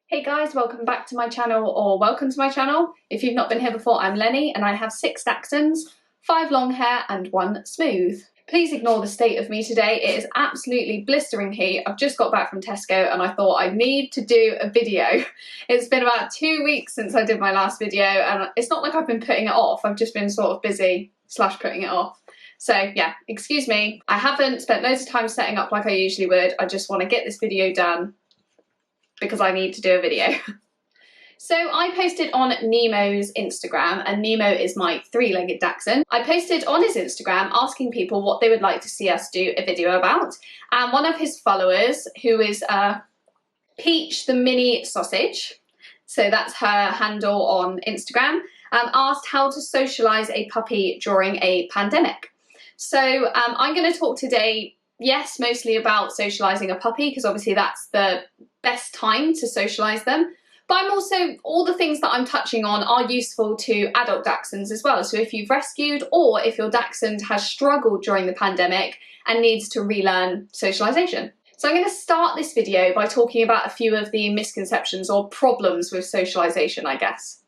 Hey guys, welcome back to my channel, or welcome to my channel. If you've not been here before, I'm Lenny and I have 6 Dachshunds, 5 long hair and 1 smooth. Please ignore the state of me today. It is absolutely blistering heat. I've just got back from Tesco and I thought I need to do a video. It's been about 2 weeks since I did my last video and it's not like I've been putting it off. I've just been sort of busy / putting it off. So yeah, excuse me. I haven't spent loads of time setting up like I usually would. I just want to get this video done because I need to do a video. So I posted on Nemo's Instagram, and Nemo is my 3-legged dachshund. I posted on his Instagram asking people what they would like to see us do a video about, and one of his followers, who is Peach the Mini Sausage, so that's her handle on Instagram, asked how to socialise a puppy during a pandemic. So I'm going to talk today, yes, mostly about socialising a puppy, because obviously that's the best time to socialise them. But I'm also, all the things that I'm touching on are useful to adult dachshunds as well. So if you've rescued, or if your dachshund has struggled during the pandemic and needs to relearn socialisation. So I'm going to start this video by talking about a few of the misconceptions or problems with socialisation, I guess.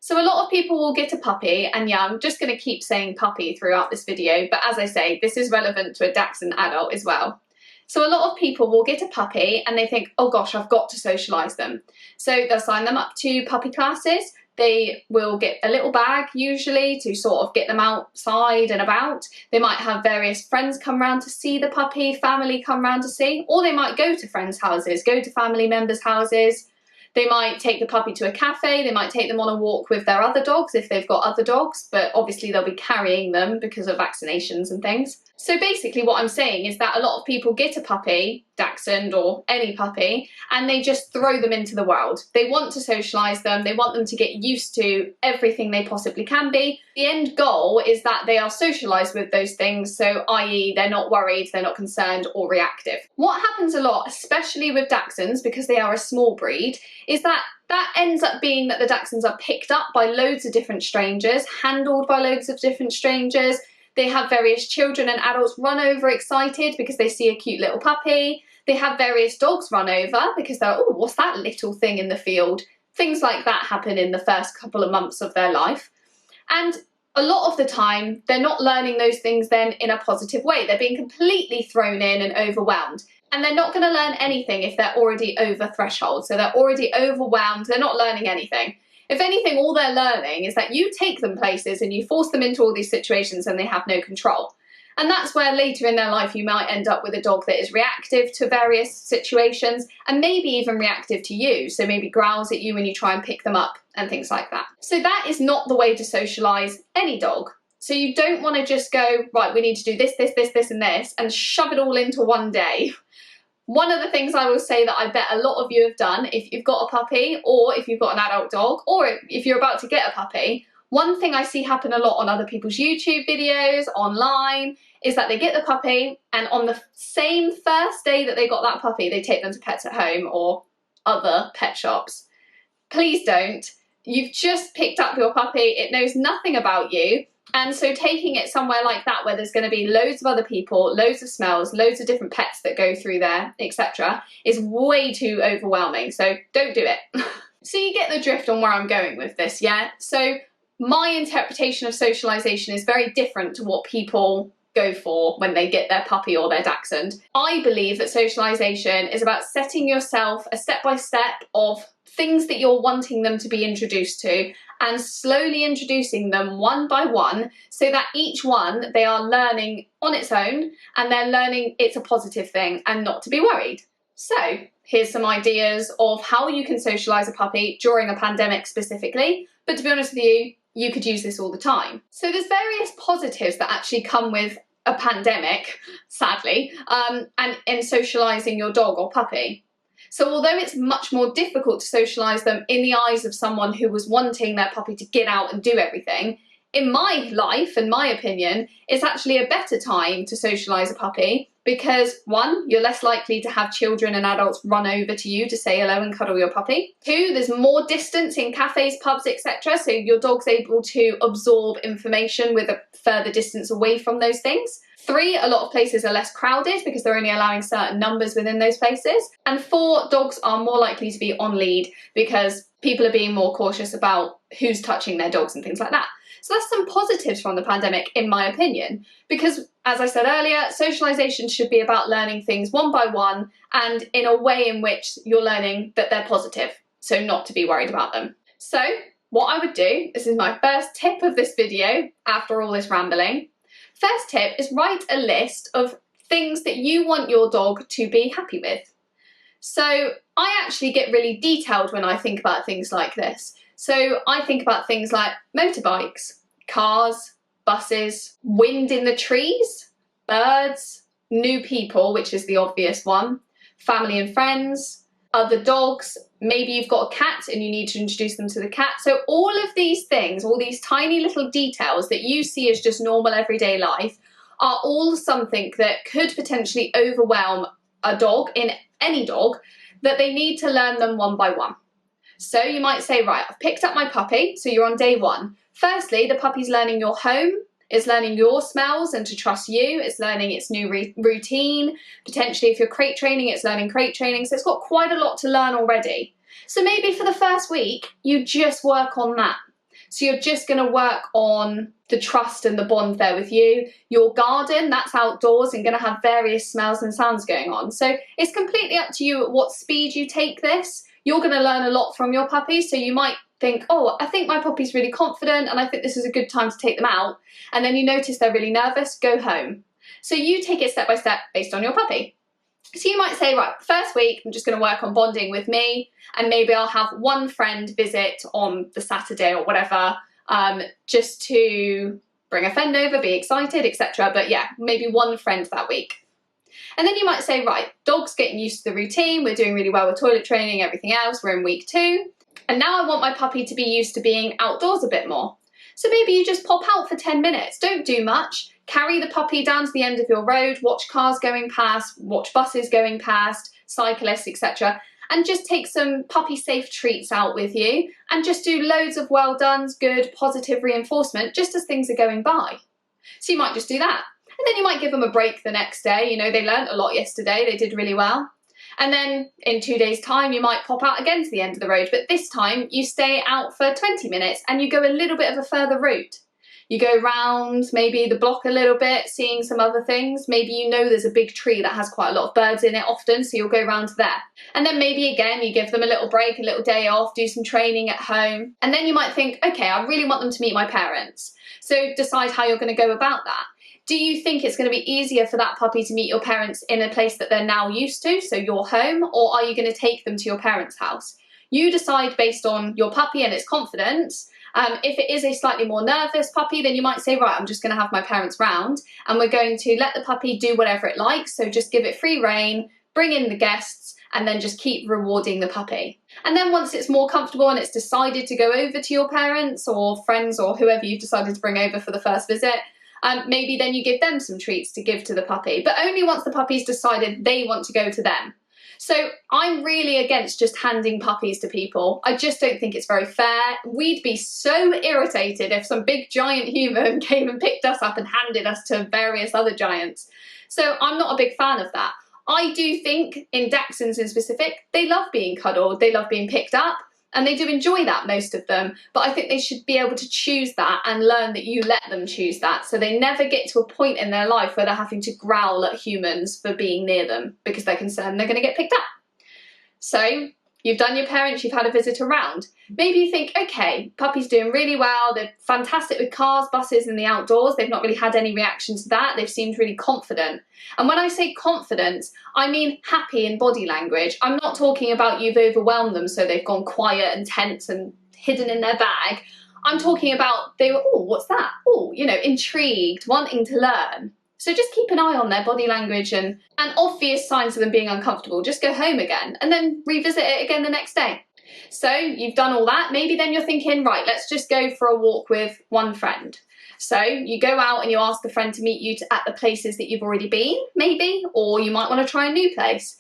So a lot of people will get a puppy, and yeah, I'm just going to keep saying puppy throughout this video, but as I say, this is relevant to a dachshund adult as well. So a lot of people will get a puppy and they think, oh gosh, I've got to socialise them. So they'll sign them up to puppy classes. They will get a little bag usually to sort of get them outside and about. They might have various friends come round to see the puppy, family come round to see, or they might go to friends' houses, go to family members' houses. They might take the puppy to a cafe, they might take them on a walk with their other dogs if they've got other dogs, but obviously they'll be carrying them because of vaccinations and things. So basically what I'm saying is that a lot of people get a puppy, dachshund or any puppy, and they just throw them into the world. They want to socialise them, they want them to get used to everything they possibly can be. The end goal is that they are socialised with those things, so i.e. they're not worried, they're not concerned or reactive. What happens a lot, especially with dachshunds, because they are a small breed, is that ends up being that the dachshunds are picked up by loads of different strangers, handled by loads of different strangers. They have various children and adults run over excited because they see a cute little puppy. They have various dogs run over because they're, oh, what's that little thing in the field? Things like that happen in the first couple of months of their life. And a lot of the time, they're not learning those things then in a positive way. They're being completely thrown in and overwhelmed. And they're not going to learn anything if they're already over threshold. So they're already overwhelmed, they're not learning anything. If anything, all they're learning is that you take them places and you force them into all these situations and they have no control. And that's where later in their life you might end up with a dog that is reactive to various situations and maybe even reactive to you. So maybe growls at you when you try and pick them up and things like that. So that is not the way to socialise any dog. So you don't want to just go, right, we need to do this, this, this, this and this and shove it all into one day. One of the things I will say that I bet a lot of you have done if you've got a puppy or if you've got an adult dog or if you're about to get a puppy, one thing I see happen a lot on other people's YouTube videos, online, is that they get the puppy and on the same first day that they got that puppy, they take them to Pets at Home or other pet shops. Please don't. You've just picked up your puppy, it knows nothing about you. And so taking it somewhere like that where there's going to be loads of other people, loads of smells, loads of different pets that go through there, etc. is way too overwhelming. So don't do it. So you get the drift on where I'm going with this, yeah? So my interpretation of socialisation is very different to what people go for when they get their puppy or their dachshund. I believe that socialisation is about setting yourself a step-by-step of things that you're wanting them to be introduced to and slowly introducing them one by one so that each one they are learning on its own and they're learning it's a positive thing and not to be worried. So here's some ideas of how you can socialise a puppy during a pandemic specifically, but to be honest with you, you could use this all the time. So there's various positives that actually come with a pandemic, sadly, and in socialising your dog or puppy. So although it's much more difficult to socialise them in the eyes of someone who was wanting their puppy to get out and do everything, in my life and my opinion, it's actually a better time to socialise a puppy because one, you're less likely to have children and adults run over to you to say hello and cuddle your puppy. Two, there's more distance in cafes, pubs, etc. So your dog's able to absorb information with a further distance away from those things. Three, a lot of places are less crowded because they're only allowing certain numbers within those places. And four, dogs are more likely to be on lead because people are being more cautious about who's touching their dogs and things like that. So that's some positives from the pandemic, in my opinion, because as I said earlier, socialization should be about learning things one by one and in a way in which you're learning that they're positive, so not to be worried about them. So what I would do, this is my first tip of this video after all this rambling. First tip is write a list of things that you want your dog to be happy with. So I actually get really detailed when I think about things like this. So I think about things like motorbikes, cars, buses, wind in the trees, birds, new people, which is the obvious one, family and friends, other dogs, maybe you've got a cat and you need to introduce them to the cat. So all of these things, all these tiny little details that you see as just normal everyday life are all something that could potentially overwhelm a dog, in any dog, that they need to learn them one by one. So you might say, right, I've picked up my puppy, so you're on day one. Firstly, the puppy's learning your home, it's learning your smells and to trust you, it's learning its new routine. Potentially if you're crate training, it's learning crate training, so it's got quite a lot to learn already. So maybe for the first week, you just work on that. So you're just going to work on the trust and the bond there with you. Your garden, that's outdoors and going to have various smells and sounds going on. So it's completely up to you at what speed you take this. You're going to learn a lot from your puppy, so you might think, oh, I think my puppy's really confident and I think this is a good time to take them out. And then you notice they're really nervous, go home. So you take it step by step based on your puppy. So you might say, right, first week, I'm just going to work on bonding with me, and maybe I'll have one friend visit on the Saturday or whatever, just to bring a friend over, be excited, etc. But yeah, maybe one friend that week. And then you might say, right, dog's getting used to the routine, we're doing really well with toilet training, everything else, we're in week 2. And now I want my puppy to be used to being outdoors a bit more. So maybe you just pop out for 10 minutes, don't do much, carry the puppy down to the end of your road, watch cars going past, watch buses going past, cyclists, etc. And just take some puppy safe treats out with you and just do loads of well done's, good, positive reinforcement just as things are going by. So you might just do that. And then you might give them a break the next day. You know, they learned a lot yesterday, they did really well. And then in 2 days' time, you might pop out again to the end of the road, but this time you stay out for 20 minutes and you go a little bit of a further route. You go round maybe the block a little bit, seeing some other things. Maybe you know there's a big tree that has quite a lot of birds in it often, so you'll go round to there. And then maybe again, you give them a little break, a little day off, do some training at home. And then you might think, okay, I really want them to meet my parents. So decide how you're going to go about that. Do you think it's going to be easier for that puppy to meet your parents in a place that they're now used to, so your home, or are you going to take them to your parents' house? You decide based on your puppy and its confidence. If it is a slightly more nervous puppy, then you might say, right, I'm just going to have my parents round and we're going to let the puppy do whatever it likes. So just give it free rein, bring in the guests, and then just keep rewarding the puppy. And then once it's more comfortable and it's decided to go over to your parents or friends or whoever you've decided to bring over for the first visit, maybe then you give them some treats to give to the puppy, but only once the puppy's decided they want to go to them. So I'm really against just handing puppies to people. I just don't think it's very fair. We'd be so irritated if some big giant human came and picked us up and handed us to various other giants. So I'm not a big fan of that. I do think in Dachshunds in specific, they love being cuddled, they love being picked up, and they do enjoy that, most of them, but I think they should be able to choose that and learn that you let them choose that, so they never get to a point in their life where they're having to growl at humans for being near them because they're concerned they're going to get picked up. So you've done your parents, you've had a visit around. Maybe you think, okay, puppy's doing really well, they're fantastic with cars, buses and the outdoors, they've not really had any reaction to that, they've seemed really confident. And when I say confidence, I mean happy in body language. I'm not talking about you've overwhelmed them so they've gone quiet and tense and hidden in their bag. I'm talking about they were, oh, what's that? Oh, you know, intrigued, wanting to learn. So just keep an eye on their body language and obvious signs of them being uncomfortable. Just go home again and then revisit it again the next day. So you've done all that. Maybe then you're thinking, right, let's just go for a walk with one friend. So you go out and you ask the friend to meet you at the places that you've already been, maybe, or you might want to try a new place.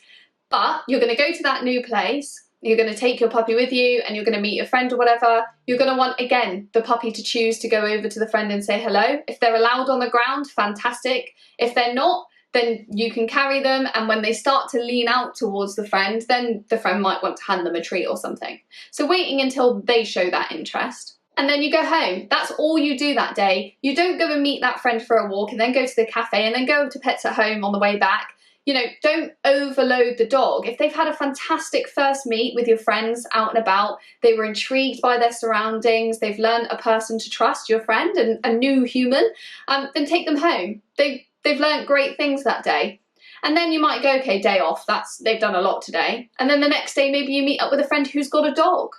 But you're going to go to that new place, you're going to take your puppy with you and you're going to meet your friend or whatever. You're going to want, again, the puppy to choose to go over to the friend and say hello. If they're allowed on the ground, fantastic. If they're not, then you can carry them, and when they start to lean out towards the friend, then the friend might want to hand them a treat or something. So waiting until they show that interest. And then you go home. That's all you do that day. You don't go and meet that friend for a walk and then go to the cafe and then go to Pets at Home on the way back. You know, don't overload the dog. If they've had a fantastic first meet with your friends out and about, they were intrigued by their surroundings, they've learned a person to trust, your friend, and a new human, then take them home. They've learned great things that day. And then you might go, okay, day off, they've done a lot today. And then the next day, maybe you meet up with a friend who's got a dog.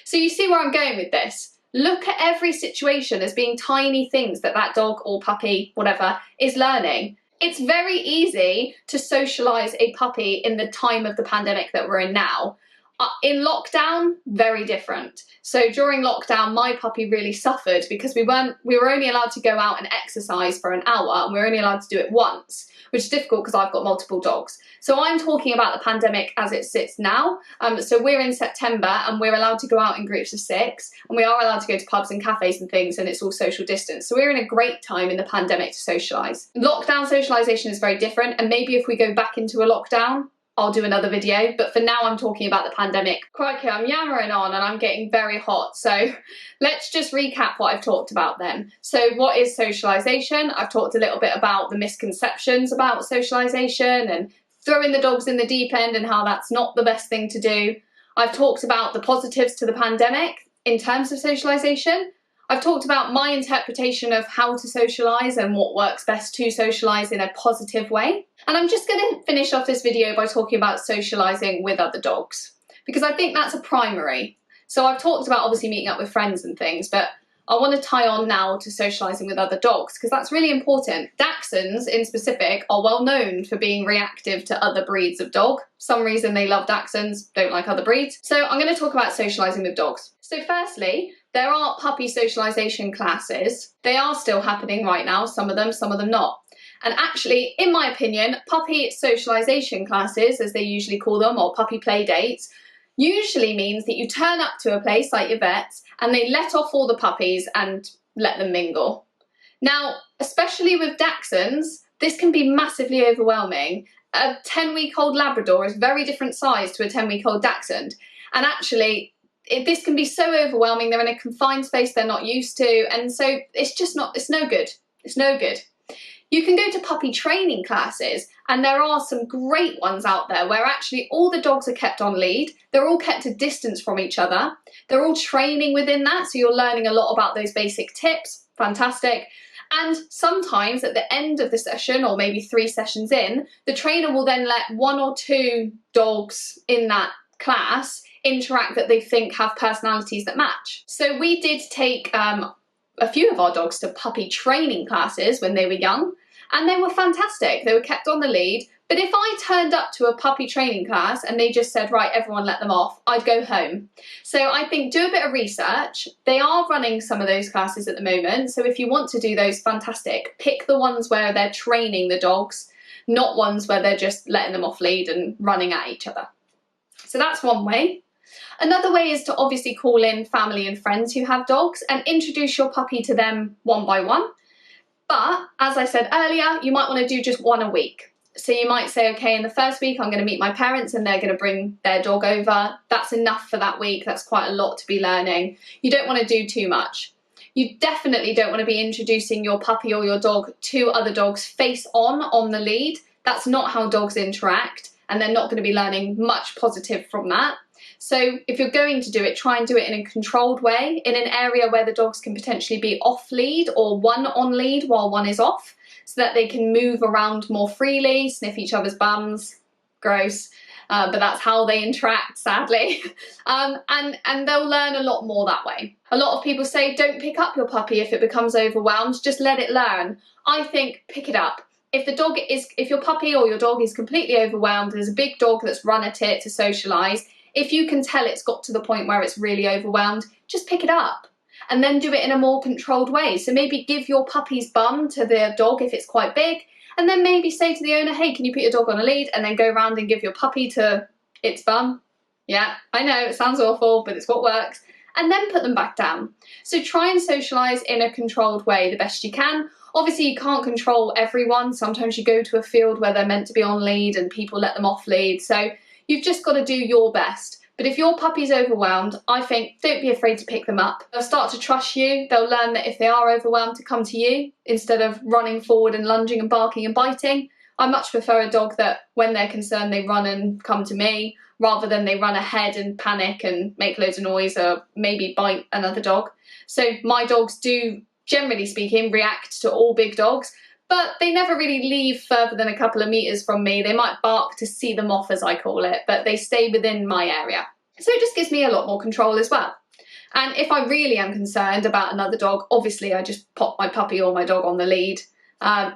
So you see where I'm going with this. Look at every situation as being tiny things that dog or puppy, whatever, is learning. It's very easy to socialise a puppy in the time of the pandemic that we're in now. In lockdown, very different. So during lockdown, my puppy really suffered because we were only allowed to go out and exercise for an hour, and we were only allowed to do it once, which is difficult because I've got multiple dogs. So I'm talking about the pandemic as it sits now. So we're in September and we're allowed to go out in groups of 6, and we are allowed to go to pubs and cafes and things, and it's all social distance. So we're in a great time in the pandemic to socialise. Lockdown socialisation is very different, and maybe if we go back into a lockdown, I'll do another video, but for now I'm talking about the pandemic. Crikey, I'm yammering on and I'm getting very hot, so let's just recap what I've talked about then. So what is socialisation? I've talked a little bit about the misconceptions about socialisation and throwing the dogs in the deep end and how that's not the best thing to do. I've talked about the positives to the pandemic in terms of socialisation. I've talked about my interpretation of how to socialise and what works best to socialise in a positive way. And I'm just going to finish off this video by talking about socialising with other dogs, because I think that's a primary. So I've talked about obviously meeting up with friends and things, but I want to tie on now to socialising with other dogs, because that's really important. Dachshunds in specific are well known for being reactive to other breeds of dog. For some reason they love Dachshunds, don't like other breeds. So I'm going to talk about socialising with dogs. So firstly, there are puppy socialisation classes. They are still happening right now, some of them not. And actually, in my opinion, puppy socialisation classes, as they usually call them, or puppy play dates, usually means that you turn up to a place like your vet's and they let off all the puppies and let them mingle. Now, especially with Dachshunds, this can be massively overwhelming. A 10-week-old Labrador is very different size to a 10-week-old Dachshund. And actually, this can be so overwhelming. They're in a confined space they're not used to, and so it's no good. It's no good. You can go to puppy training classes, and there are some great ones out there where actually all the dogs are kept on lead. They're all kept a distance from each other. They're all training within that, so you're learning a lot about those basic tips. Fantastic. And sometimes at the end of the session, or maybe 3 sessions in, the trainer will then let 1 or 2 dogs in that class interact that they think have personalities that match. So we did take a few of our dogs to puppy training classes when they were young, and they were fantastic. They were kept on the lead. But if I turned up to a puppy training class and they just said, right, everyone let them off, I'd go home. So I think do a bit of research. They are running some of those classes at the moment, so if you want to do those, fantastic. Pick the ones where they're training the dogs, not ones where they're just letting them off lead and running at each other. So that's one way. Another way is to obviously call in family and friends who have dogs and introduce your puppy to them one by one. But as I said earlier, you might want to do just 1 a week. So you might say, okay, in the first week I'm going to meet my parents and they're going to bring their dog over. That's enough for that week. That's quite a lot to be learning. You don't want to do too much. You definitely don't want to be introducing your puppy or your dog to other dogs face on the lead. That's not how dogs interact, and they're not going to be learning much positive from that. So if you're going to do it, try and do it in a controlled way, in an area where the dogs can potentially be off lead or one on lead while one is off, so that they can move around more freely, sniff each other's bums. Gross. But that's how they interact, sadly. And they'll learn a lot more that way. A lot of people say, don't pick up your puppy if it becomes overwhelmed, just let it learn. I think pick it up. If your puppy or your dog is completely overwhelmed, there's a big dog that's run at it to socialise, if you can tell it's got to the point where it's really overwhelmed, just pick it up. and then do it in a more controlled way. So maybe give your puppy's bum to the dog if it's quite big, and then maybe say to the owner, hey, can you put your dog on a lead, and then go around and give your puppy to its bum. Yeah, I know it sounds awful, but it's what works. And then put them back down. So try and socialise in a controlled way the best you can. Obviously you can't control everyone. Sometimes you go to a field where they're meant to be on lead and people let them off lead. So you've just got to do your best. But if your puppy's overwhelmed, I think don't be afraid to pick them up. They'll start to trust you. They'll learn that if they are overwhelmed to come to you instead of running forward and lunging and barking and biting. I much prefer a dog that when they're concerned they run and come to me rather than they run ahead and panic and make loads of noise or maybe bite another dog. So my dogs do, generally speaking, react to all big dogs, but they never really leave further than a couple of meters from me. They might bark to see them off, as I call it, but they stay within my area. So it just gives me a lot more control as well. And if I really am concerned about another dog, obviously I just pop my puppy or my dog on the lead.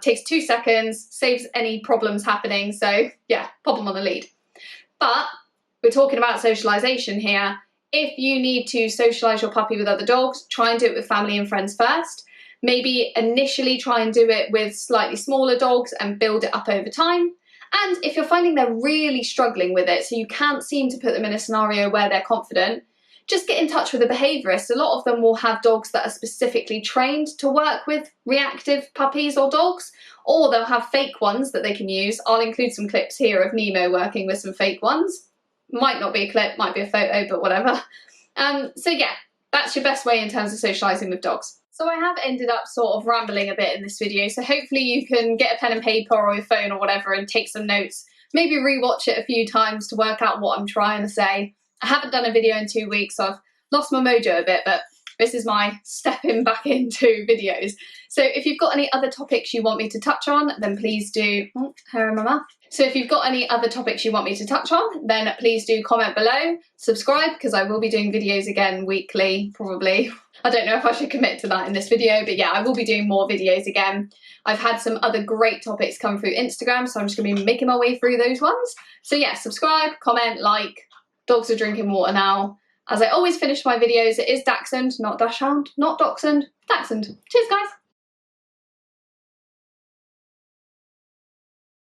Takes 2 seconds, saves any problems happening, so yeah, pop them on the lead. But we're talking about socialisation here. If you need to socialise your puppy with other dogs, try and do it with family and friends first. Maybe initially try and do it with slightly smaller dogs and build it up over time. And if you're finding they're really struggling with it, so you can't seem to put them in a scenario where they're confident, just get in touch with a behaviourist. A lot of them will have dogs that are specifically trained to work with reactive puppies or dogs, or they'll have fake ones that they can use. I'll include some clips here of Nemo working with some fake ones. Might not be a clip, might be a photo, but whatever. So yeah, that's your best way in terms of socialising with dogs. So I have ended up sort of rambling a bit in this video, so hopefully you can get a pen and paper or your phone or whatever and take some notes. Maybe rewatch it a few times to work out what I'm trying to say. I haven't done a video in 2 weeks, so I've lost my mojo a bit, but this is my stepping back into videos. So if you've got any other topics you want me to touch on, then please do, hair in my mouth. So if you've got any other topics you want me to touch on, then please do comment below, subscribe, because I will be doing videos again weekly, probably. I don't know if I should commit to that in this video, but yeah, I will be doing more videos again. I've had some other great topics come through Instagram, so I'm just going to be making my way through those ones. So yeah, subscribe, comment, like. Dogs are drinking water now. As I always finish my videos, it is Dachshund, not Dachshund, not Dachshund, Dachshund. Cheers guys!